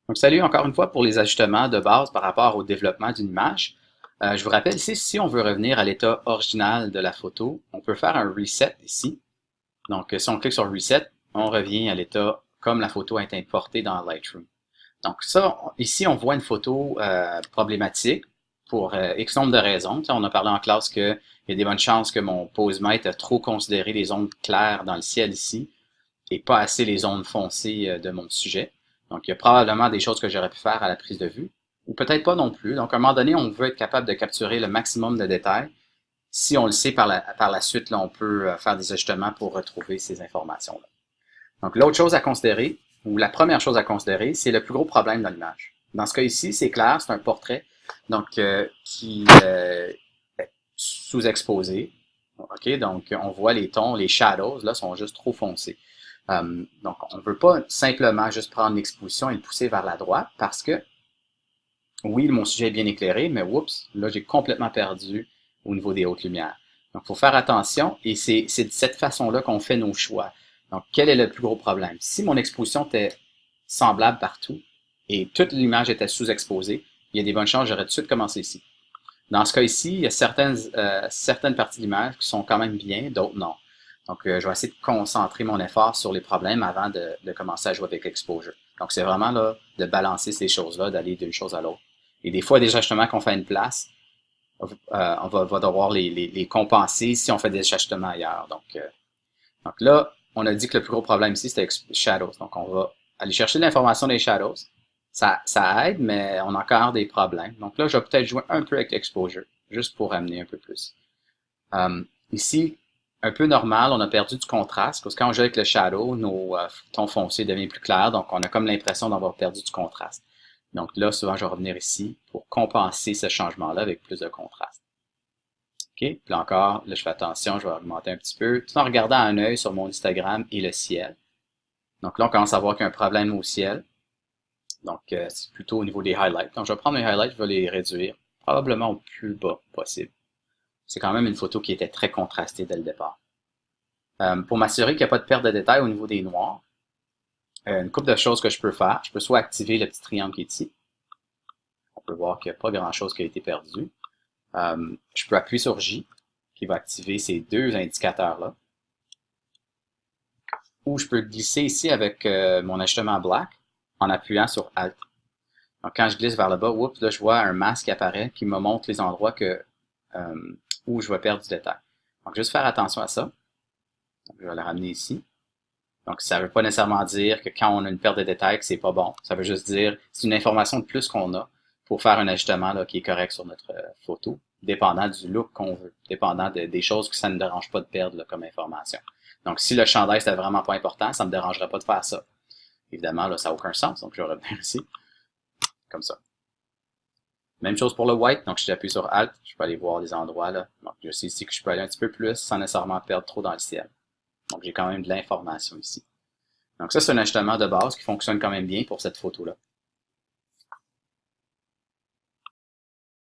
Donc, salut encore une fois pour les ajustements de base par rapport au développement d'une image. Je vous rappelle ici, si on veut revenir à l'état original de la photo, on peut faire un reset ici. Donc, si on clique sur Reset, on revient à l'état comme la photo a été importée dans Lightroom. Donc ça, ici, on voit une photo problématique pour X nombre de raisons. On a parlé en classe qu'il y a des bonnes chances que mon posemètre a trop considéré les zones claires dans le ciel ici et pas assez les zones foncées de mon sujet. Donc, il y a probablement des choses que j'aurais pu faire à la prise de vue, ou peut-être pas non plus. Donc, à un moment donné, on veut être capable de capturer le maximum de détails. Si on le sait par la suite, là, on peut faire des ajustements pour retrouver ces informations-là. Donc, l'autre chose à considérer, ou la première chose à considérer, c'est le plus gros problème dans l'image. Dans ce cas ici, c'est clair, c'est un portrait donc qui est sous-exposé. OK, donc on voit les tons, les shadows, là, sont juste trop foncés. Donc, on ne peut pas simplement juste prendre l'exposition et le pousser vers la droite parce que, oui, mon sujet est bien éclairé, mais oups, là, j'ai complètement perdu au niveau des hautes lumières. Donc, il faut faire attention et c'est de cette façon-là qu'on fait nos choix. Donc, quel est le plus gros problème? Si mon exposition était semblable partout et toute l'image était sous-exposée, il y a des bonnes chances, j'aurais tout de suite commencé ici. Dans ce cas ici, il y a certaines parties de l'image qui sont quand même bien, d'autres non. Donc, je vais essayer de concentrer mon effort sur les problèmes avant de commencer à jouer avec l'exposure. Donc, c'est vraiment là de balancer ces choses-là, d'aller d'une chose à l'autre. Et des fois, des ajustements qu'on fait à une place, on va devoir les compenser si on fait des ajustements ailleurs. Donc là, on a dit que le plus gros problème ici, c'était Shadows. Donc, on va aller chercher l'information des Shadows. Ça aide, mais on a encore des problèmes. Donc là, je vais peut-être jouer un peu avec l'exposure, juste pour amener un peu plus. Ici, un peu normal, on a perdu du contraste, parce que quand on joue avec le shadow, nos tons foncés deviennent plus clairs, donc on a comme l'impression d'avoir perdu du contraste. Donc là, souvent, je vais revenir ici pour compenser ce changement-là avec plus de contraste. OK, puis là encore, là, je fais attention, je vais augmenter un petit peu, tout en regardant un œil sur mon Instagram et le ciel. Donc là, on commence à voir qu'il y a un problème au ciel. Donc, c'est plutôt au niveau des highlights. Donc, je vais prendre mes highlights, je vais les réduire, probablement au plus bas possible. C'est quand même une photo qui était très contrastée dès le départ. Pour m'assurer qu'il n'y a pas de perte de détail au niveau des noirs, une couple de choses que je peux faire. Je peux soit activer le petit triangle qui est ici. On peut voir qu'il n'y a pas grand-chose qui a été perdu. Je peux appuyer sur J, qui va activer ces deux indicateurs-là. Ou je peux glisser ici avec mon ajustement black en appuyant sur Alt. Donc, quand je glisse vers le bas, oups, là, je vois un masque qui apparaît qui me montre les endroits où je vais perdre du détail. Donc, juste faire attention à ça. Donc, je vais le ramener ici. Donc, ça ne veut pas nécessairement dire que quand on a une perte de détail, que c'est pas bon. Ça veut juste dire c'est une information de plus qu'on a pour faire un ajustement là, qui est correct sur notre photo, dépendant du look qu'on veut, dépendant des choses que ça ne dérange pas de perdre là, comme information. Donc, si le chandail, c'était vraiment pas important, ça ne me dérangerait pas de faire ça. Évidemment, là, ça n'a aucun sens, donc je vais revenir ici, comme ça. Même chose pour le white, donc si j'appuie sur Alt, je peux aller voir les endroits là. Donc, je sais ici que je peux aller un petit peu plus sans nécessairement perdre trop dans le ciel. Donc, j'ai quand même de l'information ici. Donc ça, c'est un ajustement de base qui fonctionne quand même bien pour cette photo-là.